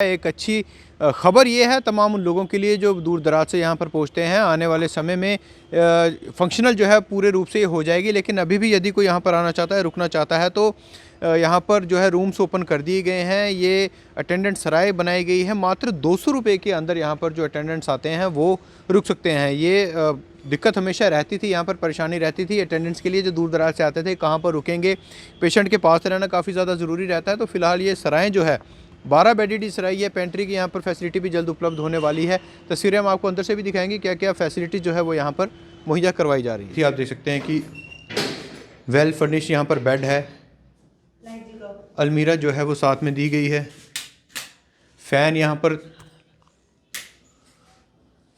एक अच्छी ख़बर ये है तमाम उन लोगों के लिए जो दूर दराज से यहाँ पर पहुँचते हैं। आने वाले समय में फ़ंक्शनल जो है पूरे रूप से हो जाएगी, लेकिन अभी भी यदि कोई यहाँ पर आना चाहता है, रुकना चाहता है, तो यहाँ पर जो है रूम्स ओपन कर दिए गए हैं। ये अटेंडेंट सराय बनाई गई है। मात्र 200 रुपये के अंदर यहाँ पर जो अटेंडेंट्स आते हैं वो रुक सकते हैं। ये दिक्कत हमेशा रहती थी, यहाँ पर परेशानी रहती थी अटेंडेंट्स के लिए जो दूर दराज से आते थे, कहाँ पर रुकेंगे। पेशेंट के पास रहना काफ़ी ज़्यादा ज़रूरी रहता है। तो फ़िलहाल ये सराय जो है 12 बेडेड सराय है। पेंट्री की यहाँ पर फैसिलिटी भी जल्द उपलब्ध होने वाली है। तस्वीरें हम आपको अंदर से भी दिखाएंगे क्या क्या फैसिलिटी जो है वो यहाँ पर मुहैया करवाई जा रही है। आप देख सकते हैं कि वेल फर्निश यहाँ पर बेड है, अलमीरा जो है वो साथ में दी गई है, फ़ैन यहाँ पर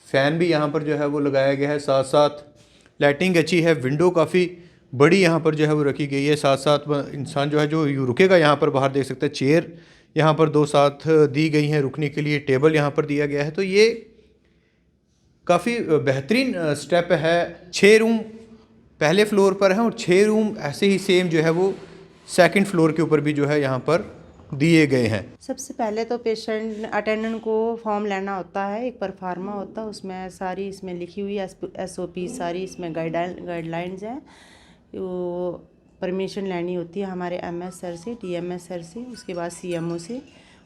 फ़ैन भी यहाँ पर जो है वो लगाया गया है, साथ साथ लाइटिंग अच्छी है, विंडो काफ़ी बड़ी यहाँ पर जो है वो रखी गई है। साथ साथ इंसान जो है जो रुकेगा यहाँ पर बाहर देख सकते हैं, चेयर यहाँ पर 2 साथ दी गई हैं रुकने के लिए, टेबल यहाँ पर दिया गया है। तो ये काफ़ी बेहतरीन स्टेप है। 6 रूम पहले फ्लोर पर हैं और 6 रूम ऐसे ही सेम जो है वो सेकंड फ्लोर के ऊपर भी जो है यहाँ पर दिए गए हैं। सबसे पहले तो पेशेंट अटेंडेंट को फॉर्म लेना होता है, एक परफार्मा होता है, उसमें सारी इसमें लिखी हुई SOP सारी इसमें गाइडलाइंस हैं। वो परमिशन लेनी होती है हमारे MS सर से, DMS सर से, उसके बाद CMO से,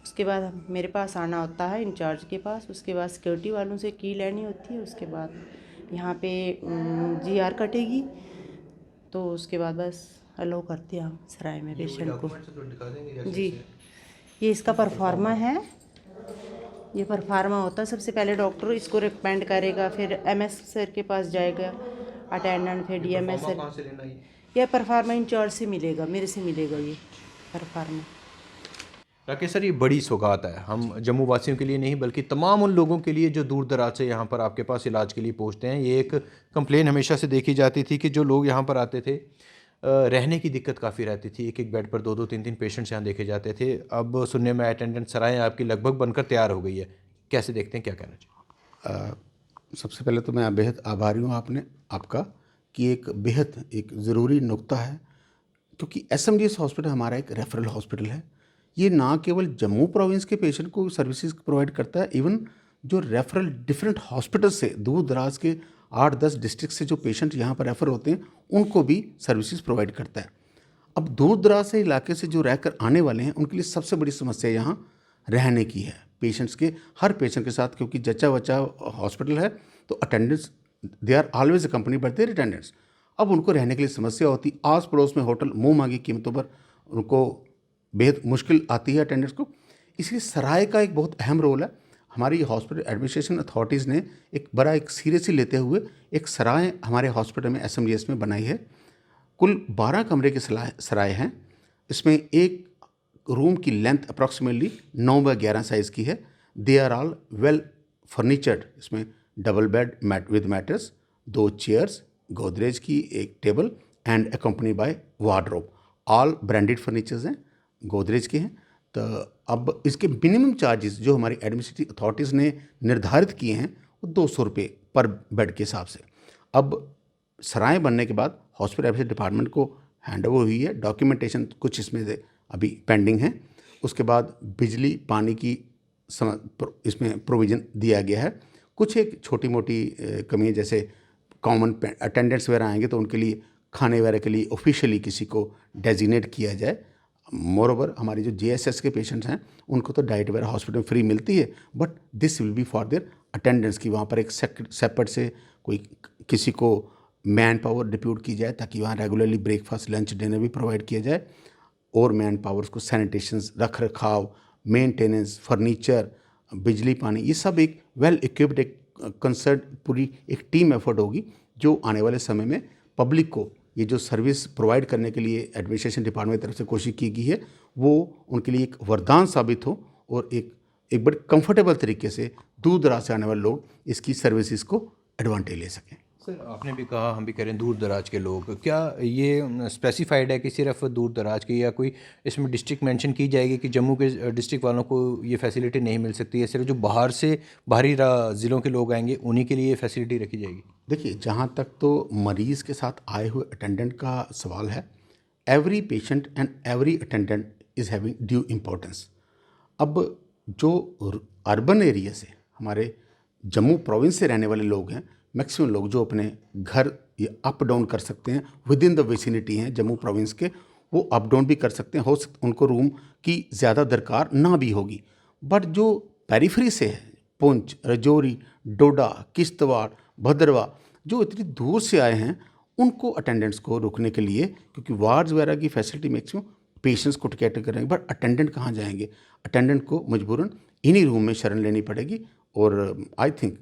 उसके बाद मेरे पास आना होता है इंचार्ज के पास, उसके बाद सिक्योरिटी वालों से की लेनी होती है, उसके बाद यहाँ पे GR कटेगी, तो उसके बाद बस अलाउ करते हैं हम सराय में पेशेंट को। जी, ये इसका परफार्मा है, ये परफार्मा होता है। सबसे पहले डॉक्टर इसको रिकमेंड करेगा, फिर MS सर के पास जाएगा अटेंडेंट, फिर DMS सर। यह परफार्मा इंचार्ज से मिलेगा, मेरे से मिलेगा ये परफार्मा। राकेश सर, ये बड़ी सौगात है हम जम्मू वासियों के लिए नहीं बल्कि तमाम उन लोगों के लिए जो दूर दराज से यहाँ पर आपके पास इलाज के लिए पहुँचते हैं। ये एक कंप्लेन हमेशा से देखी जाती थी कि जो लोग यहाँ पर आते थे रहने की दिक्कत काफ़ी रहती थी, एक एक बेड पर 2-2 3-3 पेशेंट्स यहाँ देखे जाते थे। अब सुनने में अटेंडेंट सराय आपकी लगभग बनकर तैयार हो गई है, कैसे देखते हैं, क्या कहना चाहिए? सबसे पहले तो मैं बेहद आभारी हूँ आपका कि एक बेहद एक ज़रूरी नुक्ता है, क्योंकि SMGS हॉस्पिटल हमारा एक रेफरल हॉस्पिटल है। ये ना केवल जम्मू प्रोविंस के पेशेंट को सर्विसेज प्रोवाइड करता है, इवन जो रेफरल डिफरेंट हॉस्पिटल से दूर दराज के 8-10 डिस्ट्रिक्ट से जो पेशेंट यहाँ पर रेफ़र होते हैं उनको भी सर्विसेज प्रोवाइड करता है। अब दूर दराज से इलाके से जो रहकर आने वाले हैं उनके लिए सबसे बड़ी समस्या यहाँ रहने की है। पेशेंट्स के हर पेशेंट के साथ, क्योंकि जच्चा बच्चा हॉस्पिटल है, तो attendants they are always accompany by their attendants. अब उनको रहने के लिए समस्या होती, आस पड़ोस में होटल मुँह मांगी कीमतों पर उनको बेहद मुश्किल आती है अटेंडेंट्स को। इसलिए सराय का एक बहुत अहम रोल है। हमारी हॉस्पिटल एडमिनिस्ट्रेशन अथॉरिटीज़ ने एक सीरियसली लेते हुए एक सराय हमारे हॉस्पिटल में SMGS में बनाई है। कुल 12 कमरे के सराय हैं। इसमें एक रूम की लेंथ अप्रॉक्सीमेटली 9x11 साइज़ की है। They are all well furnished. इसमें double bed with mattress, 2 chairs, Godrej की एक table and accompany by wardrobe. All branded furnitures हैं, गोदरेज के हैं। तो अब इसके मिनिमम चार्जेस जो हमारी एडमिनिस्ट्रेटिव अथॉरिटीज़ ने निर्धारित किए हैं वो 200 रुपये पर बेड के हिसाब से। अब सराय बनने के बाद हॉस्पिटल एडमिनिस्ट्रेशन डिपार्टमेंट को हैंड ओवर हुई है। डॉक्यूमेंटेशन कुछ इसमें अभी पेंडिंग है। उसके बाद बिजली पानी की इसमें प्रोविज़न दिया गया है। कुछ एक छोटी मोटी कमी है, जैसे कॉमन अटेंडेंट्स वगैरह आएंगे तो उनके लिए खाने वगैरह के लिए ऑफिशियली किसी को डेजिग्नेट किया जाए। मोर ओवर हमारी जो JSS के पेशेंट्स हैं उनको तो डाइट वगैरह हॉस्पिटल में फ्री मिलती है, but this will be for their attendants की वहाँ पर एक सेपरेट से कोई किसी को मैन पावर डिप्यूट की जाए ताकि वहाँ रेगुलरली ब्रेकफास्ट लंच डिनर भी प्रोवाइड किया जाए। और मैन पावर्स को सैनिटेशन, रख रखाव, मेंटेनेंस, फर्नीचर, बिजली पानी, ये सब एक वेल इक्विप्ड एक कंसर्ट पूरी एक टीम एफर्ट होगी जो आने वाले समय में पब्लिक को ये जो सर्विस प्रोवाइड करने के लिए एडमिनिस्ट्रेशन डिपार्टमेंट की तरफ से कोशिश की गई है वो उनके लिए एक वरदान साबित हो और एक बड़े कंफर्टेबल तरीके से दूर दराज से आने वाले लोग इसकी सर्विसेज को एडवांटेज ले सकें। सर, आपने भी कहा हम भी करें दूर दराज के लोग, क्या ये स्पेसिफाइड है कि सिर्फ दूर दराज के, या कोई इसमें डिस्ट्रिक्ट मेंशन की जाएगी कि जम्मू के डिस्ट्रिक्ट वालों को ये फैसिलिटी नहीं मिल सकती है, सिर्फ जो बाहर से बाहरी ज़िलों के लोग आएंगे उन्हीं के लिए ये फैसिलिटी रखी जाएगी? देखिए, जहाँ तक तो मरीज़ के साथ आए हुए अटेंडेंट का सवाल है, every patient and every attendant is having due importance. अब जो अर्बन एरिया से हमारे जम्मू प्रोविंस से रहने वाले लोग हैं, मैक्सिमम लोग जो अपने घर ये अप डाउन कर सकते हैं, विद इन द विसिनिटी हैं जम्मू प्रोविंस के, वो अप डाउन भी कर सकते हैं। हो सकता उनको रूम की ज़्यादा दरकार ना भी होगी। बट जो पेरीफेरी से है, पुंछ, राजौरी, डोडा, किश्तवाड़, भद्रवाह, जो इतनी दूर से आए हैं, उनको अटेंडेंट्स को रुकने के लिए, क्योंकि वार्ड्स वगैरह की फैसिलिटी मैक्सिमम पेशेंट्स को कैटर करेंगे, बट अटेंडेंट कहाँ जाएंगे? अटेंडेंट को मजबूरन इन्हीं रूम में शरण लेनी पड़ेगी। और आई थिंक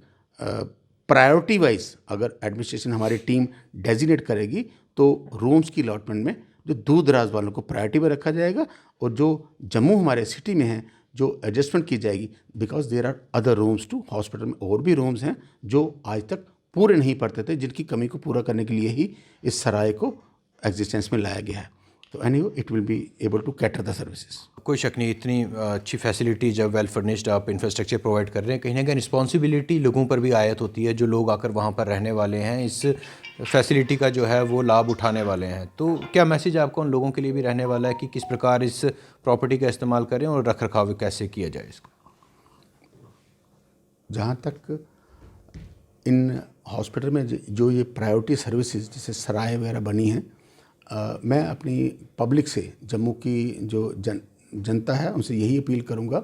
प्रायोरिटी वाइज अगर एडमिनिस्ट्रेशन हमारी टीम डेजिग्नेट करेगी तो रूम्स की अलॉटमेंट में जो दूर दराज वालों को प्रायोरिटी में रखा जाएगा, और जो जम्मू हमारे सिटी में है जो एडजस्टमेंट की जाएगी, because there are other rooms too, hospital में और भी रूम्स हैं जो आज तक पूरे नहीं पड़ते थे, जिनकी कमी को पूरा करने के लिए ही इस सराय को एग्जिस्टेंस में लाया गया है। तो anyway it will be able to cater the services. कोई शक नहीं, इतनी अच्छी फैसिलिटी जब वेल फर्निश्ड आप इंफ्रास्ट्रक्चर प्रोवाइड कर रहे हैं, कहीं ना कहीं रिस्पॉन्सिबिलिटी लोगों पर भी आयत होती है। जो लोग आकर वहाँ पर रहने वाले हैं, इस फैसिलिटी का जो है वो लाभ उठाने वाले हैं, तो क्या मैसेज आपको उन लोगों के लिए भी रहने वाला है कि किस प्रकार इस प्रॉपर्टी का इस्तेमाल करें और रख रखाव कैसे किया जाए इसका? जहाँ तक इन हॉस्पिटल में जो ये प्रायोरिटी सर्विसेज जैसे सराय वगैरह बनी हैं, मैं अपनी पब्लिक से, जम्मू की जो जनता है, उनसे यही अपील करूंगा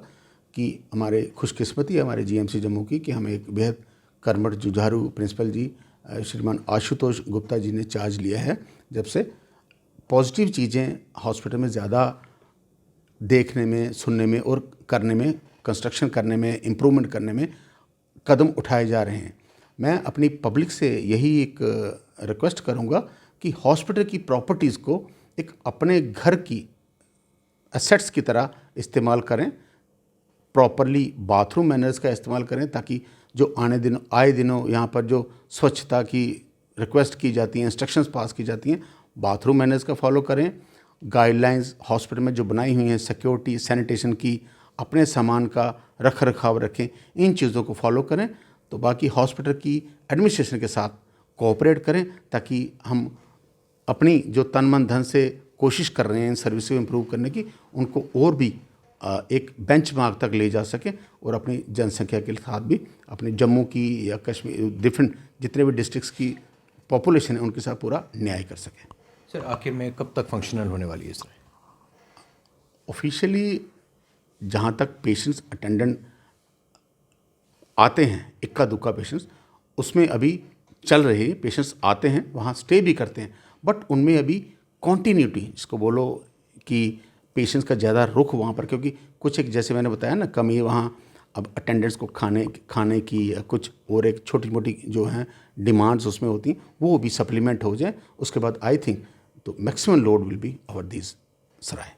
कि हमारे खुशकिस्मती है हमारे जीएमसी जम्मू की कि हमें एक बेहद कर्मठ जुझारू प्रिंसिपल जी श्रीमान आशुतोष गुप्ता जी ने चार्ज लिया है। जब से पॉजिटिव चीज़ें हॉस्पिटल में ज़्यादा देखने में, सुनने में और करने में, कंस्ट्रक्शन करने में, इम्प्रूवमेंट करने में कदम उठाए जा रहे हैं। मैं अपनी पब्लिक से यही एक रिक्वेस्ट करूंगा कि हॉस्पिटल की प्रॉपर्टीज़ को एक अपने घर की एसेट्स की तरह इस्तेमाल करें, प्रॉपरली बाथरूम मैनर्स का इस्तेमाल करें, ताकि जो आए दिनों यहाँ पर जो स्वच्छता की रिक्वेस्ट की जाती हैं, इंस्ट्रक्शंस पास की जाती हैं, बाथरूम मैनर्स का फॉलो करें। गाइडलाइंस हॉस्पिटल में जो बनाई हुई हैं सिक्योरिटी, सैनिटेशन की, अपने सामान का रख रखाव रखें, इन चीज़ों को फॉलो करें। तो बाकी हॉस्पिटल की एडमिनिस्ट्रेशन के साथ कोऑपरेट करें, ताकि हम अपनी जो तन मन धन से कोशिश कर रहे हैं इन सर्विस को इम्प्रूव करने की, उनको और भी एक बेंचमार्क तक ले जा सकें, और अपनी जनसंख्या के साथ भी अपने जम्मू की या कश्मीर डिफरेंट जितने भी डिस्ट्रिक्ट्स की पॉपुलेशन है उनके साथ पूरा न्याय कर सकें। सर आखिर में कब तक फंक्शनल होने वाली है सर? ऑफिशियली जहाँ तक पेशेंट्स अटेंडेंट आते हैं, इक्का दुक्का पेशेंट्स, उसमें अभी चल रहे हैं। पेशेंट्स आते हैं, वहाँ स्टे भी करते हैं, बट उनमें अभी कॉन्टीन्यूटी, जिसको बोलो कि पेशेंट्स का ज़्यादा रुख वहाँ पर, क्योंकि कुछ एक जैसे मैंने बताया ना कमी वहाँ अब अटेंडेंट्स को खाने की या कुछ और एक छोटी मोटी जो हैं डिमांड्स उसमें होती हैं, वो भी सप्लीमेंट हो जाए। उसके बाद आई थिंक तो maximum load will be over this sarai.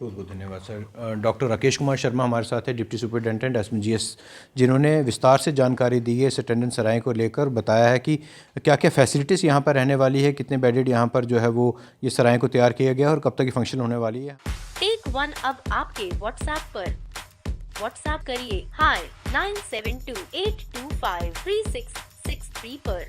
बहुत बहुत धन्यवाद सर। डॉक्टर राकेश कुमार शर्मा हमारे साथ है, डिप्टी सुपरिटेंडेंट SMGS, जिन्होंने विस्तार से जानकारी दी है इस अटेंडेंस सराय को लेकर। बताया है कि क्या क्या फैसिलिटीज़ यहाँ पर रहने वाली है, कितने बेडेड यहाँ पर जो है वो ये सराय को तैयार किया गया और कब तक ये फंक्शन होने वाली है। टेक वन अब आपके व्हाट्सएप पर। व्हाट्सएप करिए हाय 9728253663 पर।